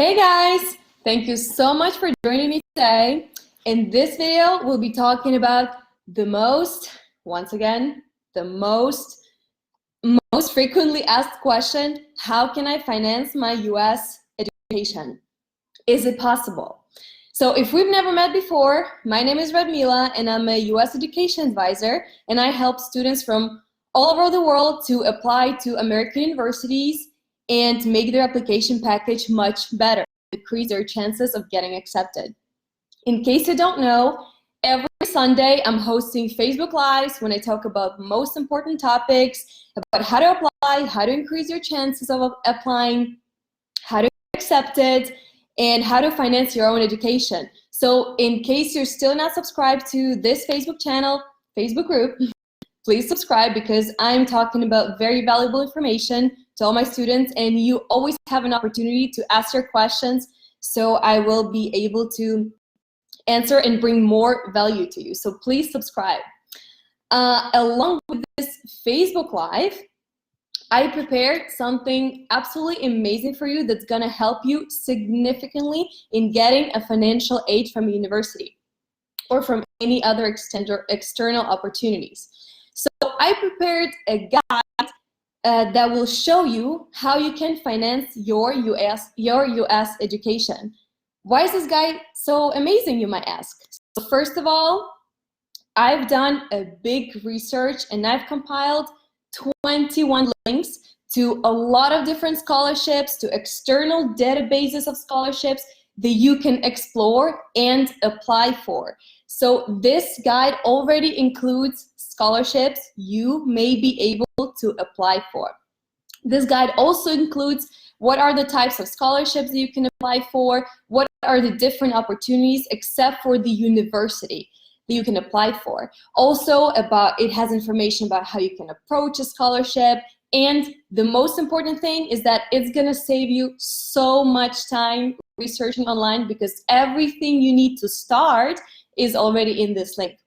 Hey guys, thank you so much for joining me today. In this video, we'll be talking about the most frequently asked question: how can I finance my US education? Is it possible? So if we've never met before, my name is Radmila and I'm a US education advisor, and I help students from all over the world to apply to American universities and make their application package much better, increase their chances of getting accepted. In case you don't know, every Sunday I'm hosting Facebook Lives when I talk about most important topics, about how to apply, how to increase your chances of applying, how to get accepted, and how to finance your own education. So in case you're still not subscribed to this Facebook group, please subscribe, because I'm talking about very valuable information to all my students, and you always have an opportunity to ask your questions, so I will be able to answer and bring more value to you. So please subscribe. Along with this Facebook Live, I prepared something absolutely amazing for you that's gonna help you significantly in getting a financial aid from a university or from any other external opportunities. So I prepared a guide that will show you how you can finance your US education. Why is this guide so amazing, you might ask? So first of all, I've done a big research and I've compiled 21 links to a lot of different scholarships, to external databases of scholarships that you can explore and apply for. So this guide already includes scholarships you may be able to apply for. This guide also includes what are the types of scholarships that you can apply for, what are the different opportunities except for the university that you can apply for. Also, it has information about how you can approach a scholarship, and the most important thing is that it's gonna save you so much time researching online, because everything you need to start is already in this link.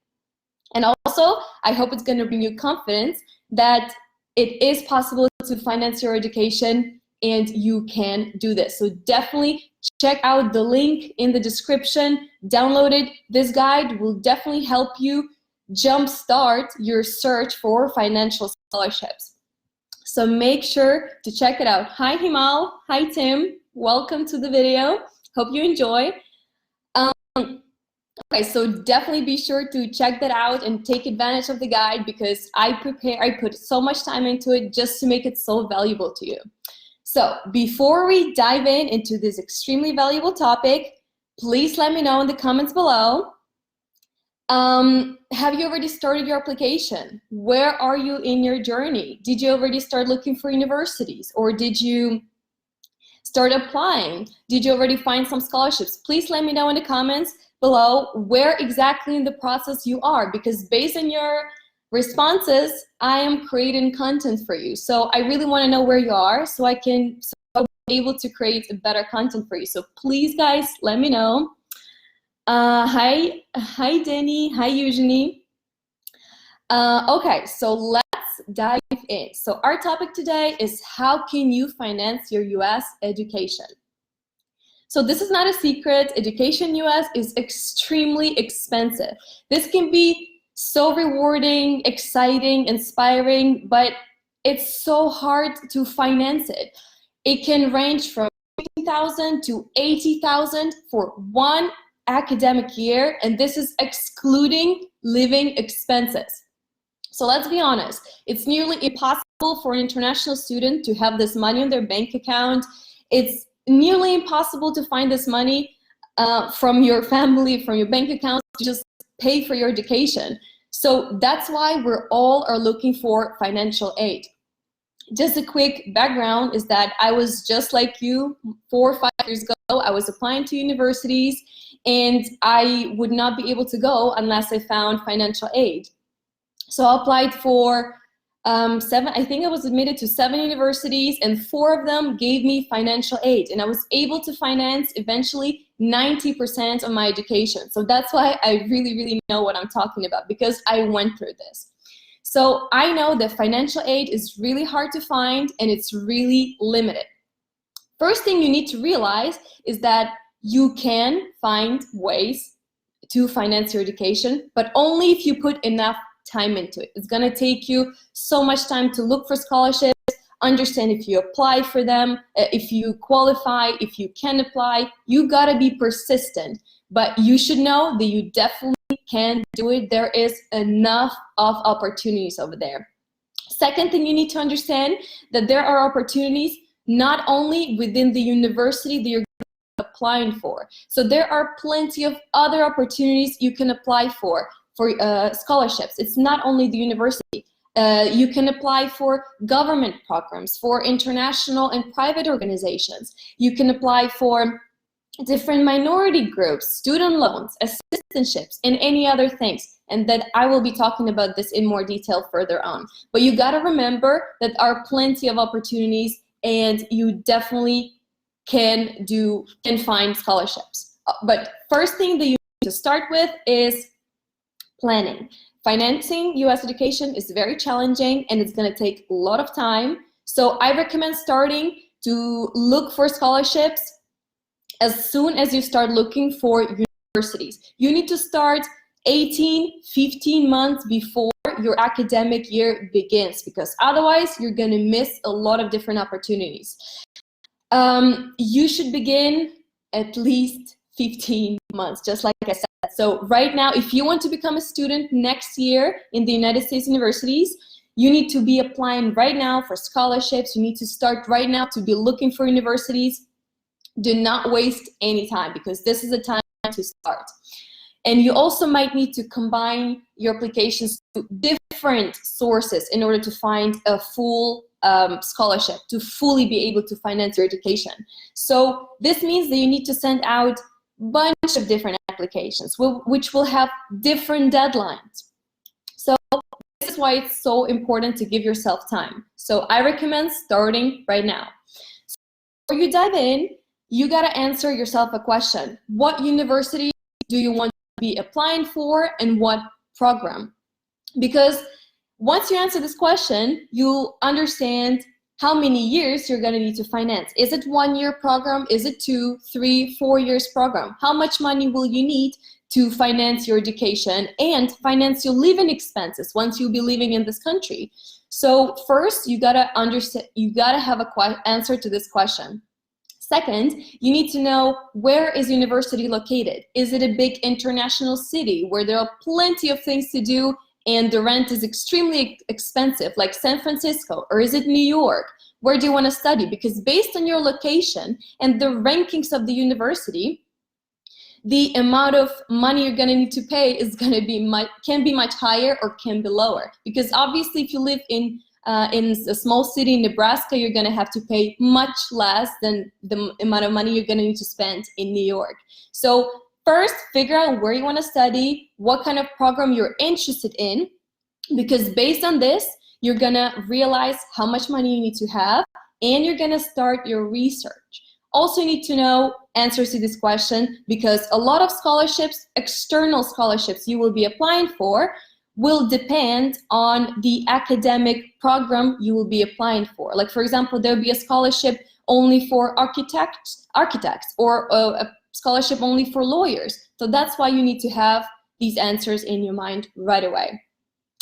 And also, I hope it's gonna bring you confidence that it is possible to finance your education and you can do this. So definitely check out the link in the description, download it. This guide will definitely help you jumpstart your search for financial scholarships. So make sure to check it out. Hi Himal, hi Tim, welcome to the video. Hope you enjoy. Okay, so definitely be sure to check that out and take advantage of the guide, because I put so much time into it just to make it so valuable to you. So before we dive into this extremely valuable topic, please let me know in the comments below. Have you already started your application? Where are you in your journey? Did you already start looking for universities, or did you start applying? Did you already find some scholarships? Please let me know in the comments below where exactly in the process you are, because based on your responses, I am creating content for you. So I really want to know where you are, so I'll be able to create a better content for you. So please, guys, let me know. Hi Denny, hi Eugenie. Okay, so let's dive in. So our topic today is how can you finance your US education? So this is not a secret. Education US is extremely expensive. This can be so rewarding, exciting, inspiring, but it's so hard to finance it. It can range from $50,000 to $80,000 for one academic year, and this is excluding living expenses. So let's be honest, it's nearly impossible for an international student to have this money in their bank account. It's nearly impossible to find this money from your family, from your bank account, to just pay for your education. So that's why we're all looking for financial aid. Just a quick background is that I was just like you 4 or 5 years ago. I was applying to universities and I would not be able to go unless I found financial aid. So I applied for I think I was admitted to 7 universities, and 4 of them gave me financial aid, and I was able to finance eventually 90% of my education. So that's why I really, really know what I'm talking about, because I went through this. So I know that financial aid is really hard to find and it's really limited. First thing you need to realize is that you can find ways to finance your education, but only if you put enough time into it. It's gonna take you so much time to look for scholarships, understand if you apply for them, if you qualify, if you can apply. You gotta be persistent, but you should know that you definitely can do it. There is enough of opportunities over there. Second thing you need to understand, that there are opportunities not only within the university that you're applying for. So there are plenty of other opportunities you can apply for scholarships. It's not only the university. You can apply for government programs, for international and private organizations. You can apply for different minority groups, student loans, assistantships, and any other things. And that I will be talking about this in more detail further on. But you gotta remember that there are plenty of opportunities, and you definitely can find scholarships. But first thing that you need to start with is planning. Financing US education is very challenging, and it's gonna take a lot of time. So I recommend starting to look for scholarships as soon as you start looking for universities. You need to start 15 months before your academic year begins, because otherwise you're gonna miss a lot of different opportunities. You should begin at least 15 months, just like I said. So right now, if you want to become a student next year in the United States universities, you need to be applying right now for scholarships. You need to start right now to be looking for universities. Do not waste any time, because this is the time to start. And you also might need to combine your applications to different sources in order to find a full scholarship, to fully be able to finance your education. So this means that you need to send out a bunch of different applications, which will have different deadlines. So this is why it's so important to give yourself time. So I recommend starting right now. So before you dive in, you gotta answer yourself a question. What university do you want to be applying for, and what program? Because once you answer this question, you'll understand how many years you're gonna need to finance. Is it 1 year program? Is it 2, 3, 4 years program? How much money will you need to finance your education and finance your living expenses once you'll be living in this country? So first, you gotta understand, you gotta have an answer to this question. Second, you need to know, where is university located? Is it a big international city where there are plenty of things to do and the rent is extremely expensive, like San Francisco? Or is it New York? Where do you want to study? Because based on your location and the rankings of the university, the amount of money you're going to need to pay is going to be can be much higher or can be lower. Because obviously, if you live in a small city in Nebraska, you're going to have to pay much less than the amount of money you're going to need to spend in New York. So first, figure out where you want to study, what kind of program you're interested in, because based on this, you're going to realize how much money you need to have, and you're going to start your research. Also, you need to know answers to this question, because a lot of scholarships, external scholarships you will be applying for, will depend on the academic program you will be applying for. Like, for example, there'll be a scholarship only for architects, or a scholarship only for lawyers. So that's why you need to have these answers in your mind right away.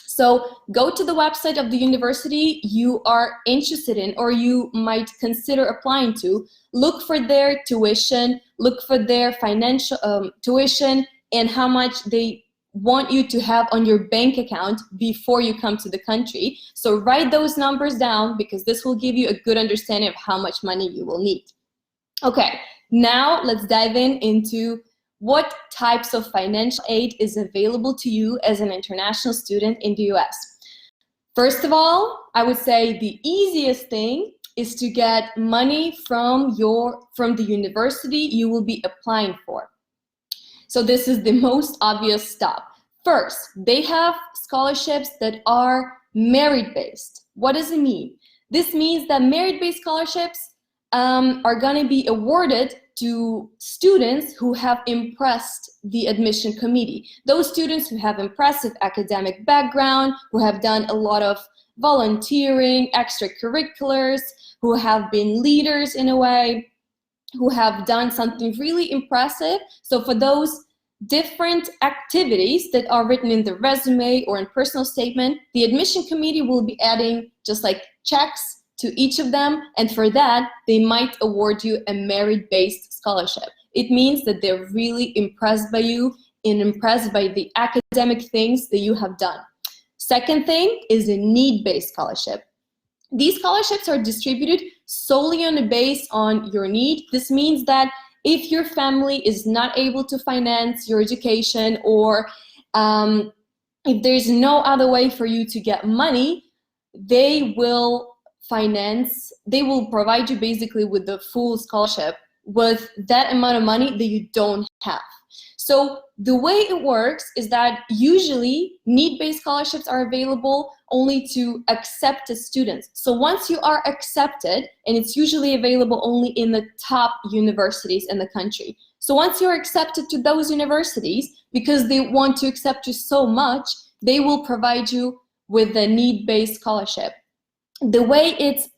So go to the website of the university you are interested in, or you might consider applying to. Look for their tuition, look for their financial tuition, and how much they want you to have on your bank account before you come to the country. So write those numbers down, because this will give you a good understanding of how much money you will need. Okay, now let's dive into what types of financial aid is available to you as an international student in the US. First of all, I would say the easiest thing is to get money from the university you will be applying for. So this is the most obvious step. First, they have scholarships that are merit-based. What does it mean? This means that merit-based scholarships are going to be awarded to students who have impressed the admission committee. Those students who have impressive academic background, who have done a lot of volunteering, extracurriculars, who have been leaders in a way. who have done something really impressive. So for those different activities that are written in the resume or in personal statement, the admission committee will be adding just like checks to each of them, and for that they might award you a merit-based scholarship. It means that they're really impressed by you and impressed by the academic things that you have done. Second thing is a need-based scholarship. These scholarships are distributed solely on the base on your need. This means that if your family is not able to finance your education, or if there's no other way for you to get money, they will provide you basically with the full scholarship with that amount of money that you don't have. So the way it works is that usually need-based scholarships are available only to accepted students. So once you are accepted, and it's usually available only in the top universities in the country. So once you're accepted to those universities, because they want to accept you so much, they will provide you with the need-based scholarship. The way it's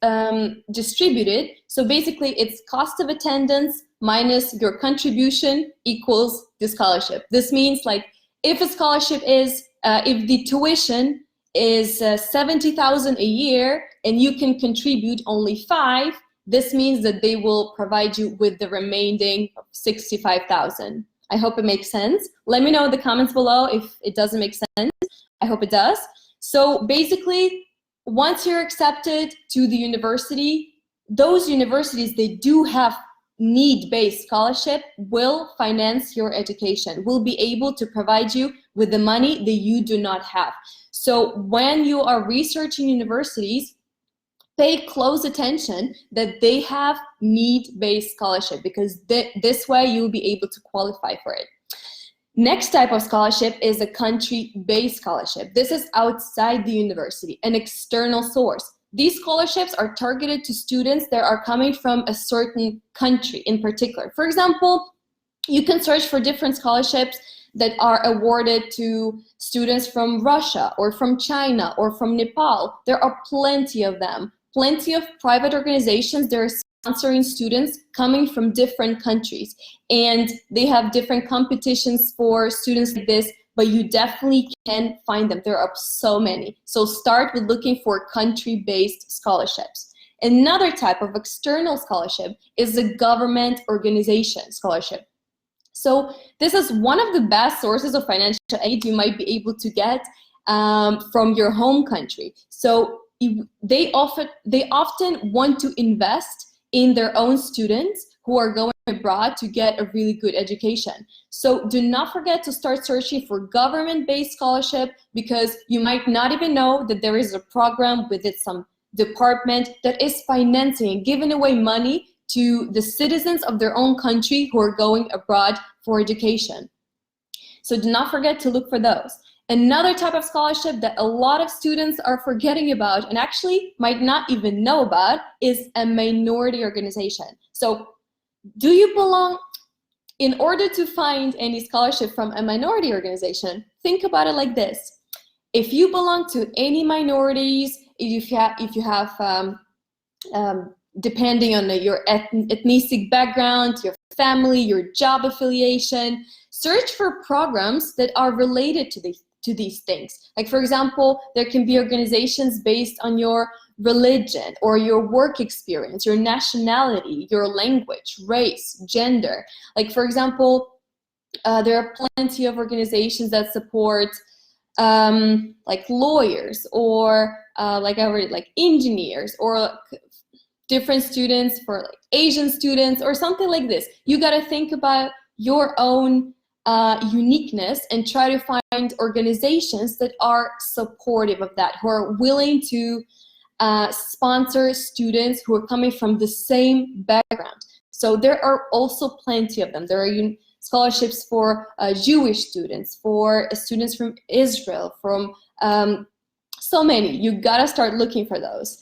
distributed, so basically it's cost of attendance minus your contribution equals the scholarship. This means like if a scholarship is, if the tuition is 70,000 a year and you can contribute only 5, this means that they will provide you with the remaining 65,000. I hope it makes sense. Let me know in the comments below if it doesn't make sense. I hope it does. So basically, once you're accepted to the university, those universities, they do have need-based scholarship, will finance your education, will be able to provide you with the money that you do not have. So when you are researching universities, pay close attention that they have need-based scholarship, because this way you'll be able to qualify for it. Next type of scholarship is a country-based scholarship. This is outside the university, an external source. These scholarships are targeted to students that are coming from a certain country in particular. For example, you can search for different scholarships that are awarded to students from Russia or from China or from Nepal. There are plenty of them. Plenty of private organizations that are sponsoring students coming from different countries, and they have different competitions for students like this, but you definitely can find them. There are so many. So start with looking for country-based scholarships. Another type of external scholarship is a government organization scholarship. So this is one of the best sources of financial aid you might be able to get from your home country. So they often want to invest in their own students who are going abroad to get a really good education. So do not forget to start searching for government-based scholarship, because you might not even know that there is a program within some department that is financing, giving away money to the citizens of their own country who are going abroad for education. So do not forget to look for those. Another type of scholarship that a lot of students are forgetting about and actually might not even know about is a minority organization. So do you belong? In order to find any scholarship from a minority organization, think about it like this. If you belong to any minorities, if you have depending on your ethnic background, your family, your job affiliation, search for programs that are related to these things. Like for example, there can be organizations based on your religion or your work experience, your nationality, your language, race, gender. Like for example, there are plenty of organizations that support like lawyers or like engineers, or different students for like Asian students or something like this. You got to think about your own uniqueness and try to find organizations that are supportive of that, who are willing to sponsor students who are coming from the same background. So there are also plenty of them. There are scholarships for Jewish students, for students from Israel, from so many. You gotta start looking for those.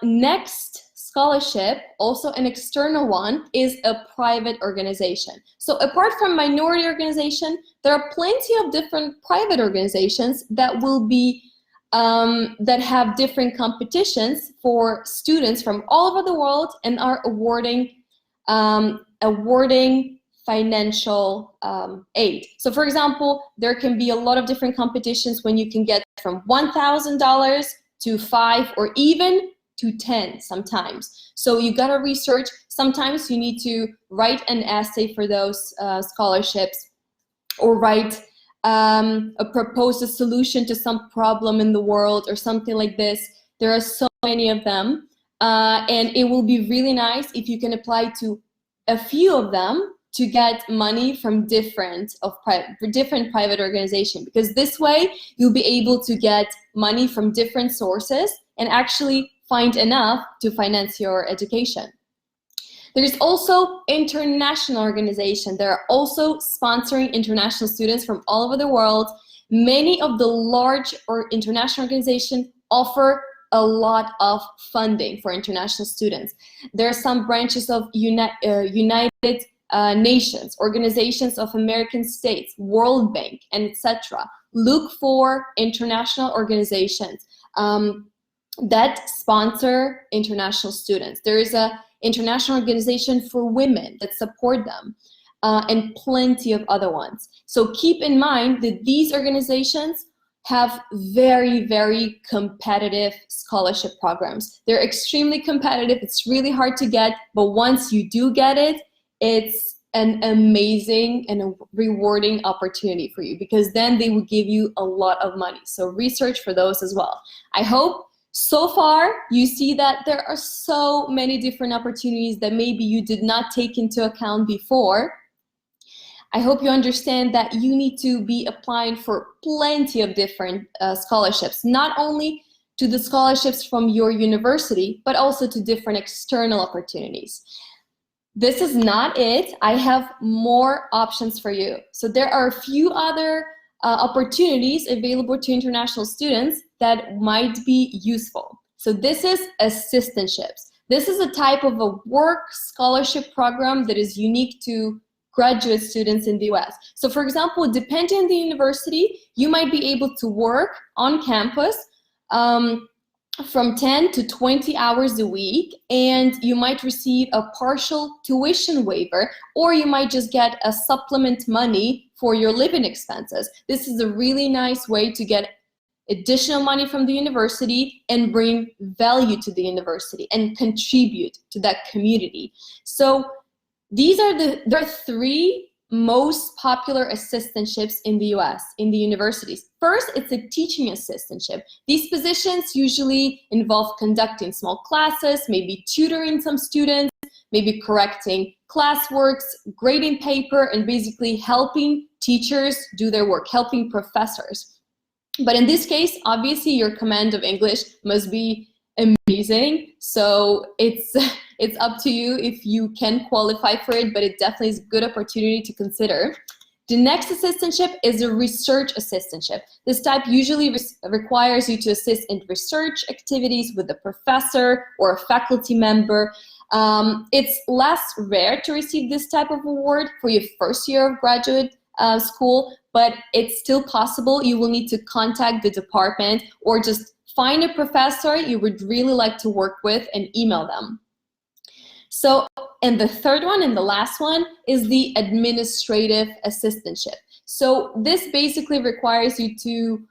Next scholarship, also an external one, is a private organization. So apart from minority organization, there are plenty of different private organizations that will be that have different competitions for students from all over the world and are awarding awarding financial aid. So for example, there can be a lot of different competitions when you can get from $1,000 to $5 or even to 10 sometimes. So you gotta research. Sometimes you need to write an essay for those scholarships, or write propose a solution to some problem in the world or something like this. There are so many of them, and it will be really nice if you can apply to a few of them to get money from different private organizations, because this way you'll be able to get money from different sources and actually find enough to finance your education. There's also international organizations. They're also sponsoring international students from all over the world. Many of the large or international organizations offer a lot of funding for international students. There are some branches of United Nations, Organizations of American States, World Bank, and etc. Look for international organizations that sponsor international students. There is a international organization for women that support them, and plenty of other ones. So keep in mind that these organizations have very, very competitive scholarship programs. They're extremely competitive. It's really hard to get, but once you do get it, it's an amazing and a rewarding opportunity for you, because then they will give you a lot of money. So research for those as well. I hope so far you see that there are so many different opportunities that maybe you did not take into account before. I hope you understand that you need to be applying for plenty of different scholarships, not only to the scholarships from your university, but also to different external opportunities. This is not it. I have more options for you. So there are a few other opportunities available to international students that might be useful. So this is assistantships. This is a type of a work scholarship program that is unique to graduate students in the US. So for example, depending on the university, you might be able to work on campus from 10 to 20 hours a week, and you might receive a partial tuition waiver, or you might just get a supplement money for your living expenses. This is a really nice way to get additional money from the university and bring value to the university and contribute to that community. So these are the three most popular assistantships in the US, in the universities. First, it's a teaching assistantship. These positions usually involve conducting small classes, maybe tutoring some students, maybe correcting classworks, grading paper, and basically helping teachers do their work, helping professors. But in this case, obviously your command of English must be amazing. So it's up to you if you can qualify for it, but it definitely is a good opportunity to consider. The next assistantship is a research assistantship. This type usually requires you to assist in research activities with a professor or a faculty member. It's less rare to receive this type of award for your first year of graduate school, but it's still possible. You will need to contact the department or just find a professor you would really like to work with and email them. So, and the third one and the last one is the administrative assistantship. So this basically requires you to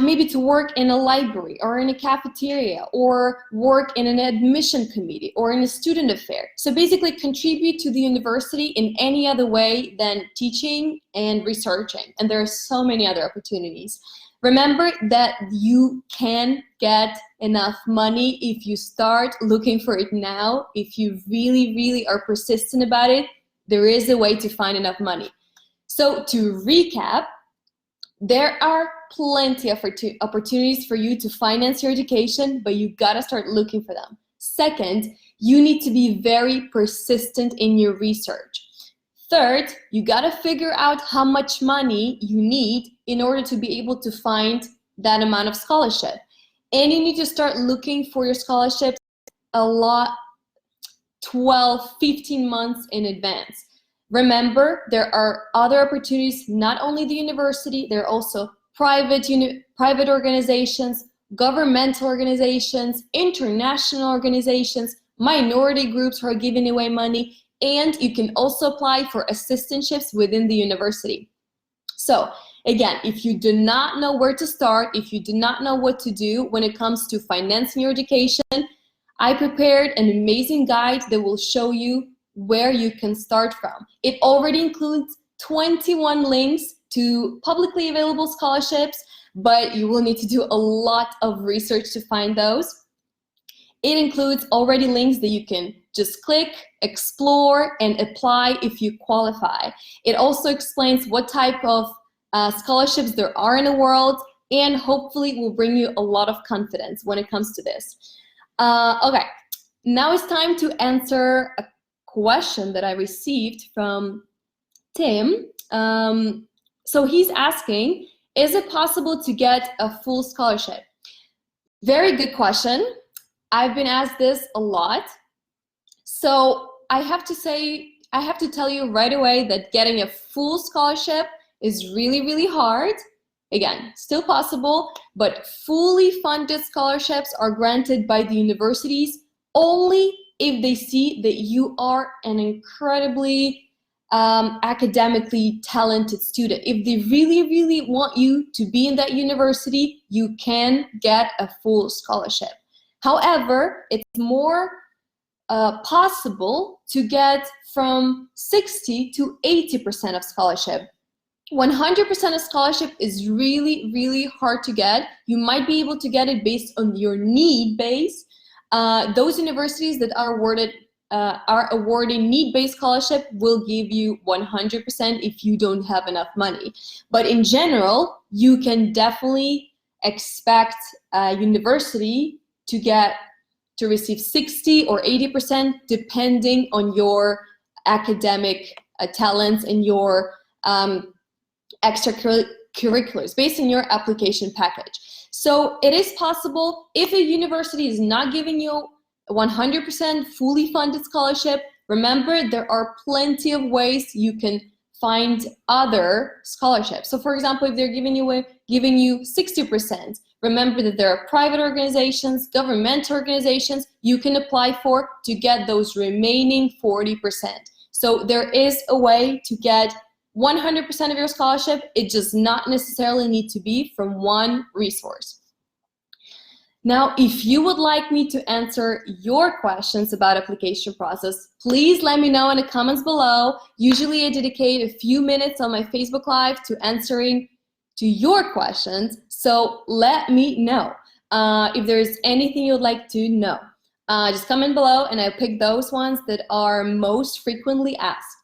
maybe to work in a library or in a cafeteria, or work in an admission committee or in a student affair. So basically contribute to the university in any other way than teaching and researching. And there are so many other opportunities. Remember that you can get enough money if you start looking for it now. If you really, really are persistent about it, there is a way to find enough money. So to recap, there are plenty of opportunities for you to finance your education, but you gotta start looking for them. Second, you need to be very persistent in your research. Third, you gotta figure out how much money you need in order to be able to find that amount of scholarship. And you need to start looking for your scholarships a lot, 12, 15 months in advance. Remember, there are other opportunities, not only the university, there are also private organizations, governmental organizations, international organizations, minority groups who are giving away money, and you can also apply for assistantships within the university. So again, if you do not know where to start, if you do not know what to do when it comes to financing your education, I prepared an amazing guide that will show you where you can start from. It already includes 21 links to publicly available scholarships, but you will need to do a lot of research to find those. It includes already links that you can just click, explore, and apply if you qualify. It also explains what type of scholarships there are in the world, and hopefully will bring you a lot of confidence when it comes to this. Okay, now it's time to answer a question that I received from Tim. So he's asking, is it possible to get a full scholarship? Very good question. I've been asked this a lot. So I have to tell you right away that getting a full scholarship is really, really hard. Again, still possible, but fully funded scholarships are granted by the universities only if they see that you are an incredibly academically talented student. If they really, really want you to be in that university, you can get a full scholarship. However, it's more possible to get from 60 to 80% of scholarship. 100% of scholarship is really, really hard to get. You might be able to get it based on your need base. Those universities that are awarding need-based scholarship will give you 100% if you don't have enough money. But in general, you can definitely expect a university to receive 60 or 80% depending on your academic talents and your extracurriculars based on your application package. So it is possible. If a university is not giving you 100% fully funded scholarship, remember there are plenty of ways you can find other scholarships. So for example, if they're giving you 60%, remember that there are private organizations, government organizations you can apply for to get those remaining 40%. So there is a way to get 100% of your scholarship. It does not necessarily need to be from one resource. Now, if you would like me to answer your questions about application process, please let me know in the comments below. Usually I dedicate a few minutes on my Facebook Live to answering to your questions, so let me know if there's anything you'd like to know. Just comment below and I'll pick those ones that are most frequently asked.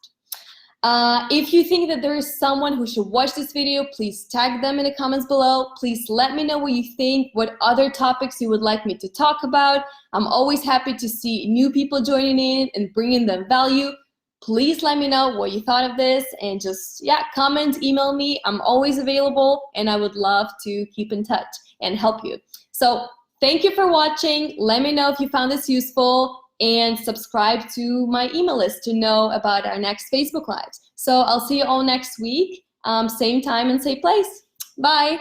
If you think that there is someone who should watch this video, please tag them in the comments below. Please let me know what you think, what other topics you would like me to talk about. I'm always happy to see new people joining in and bringing them value. Please let me know what you thought of this, and just, comment, email me. I'm always available and I would love to keep in touch and help you. So thank you for watching. Let me know if you found this useful, and subscribe to my email list to know about our next Facebook Lives. So I'll see you all next week, same time and same place. Bye.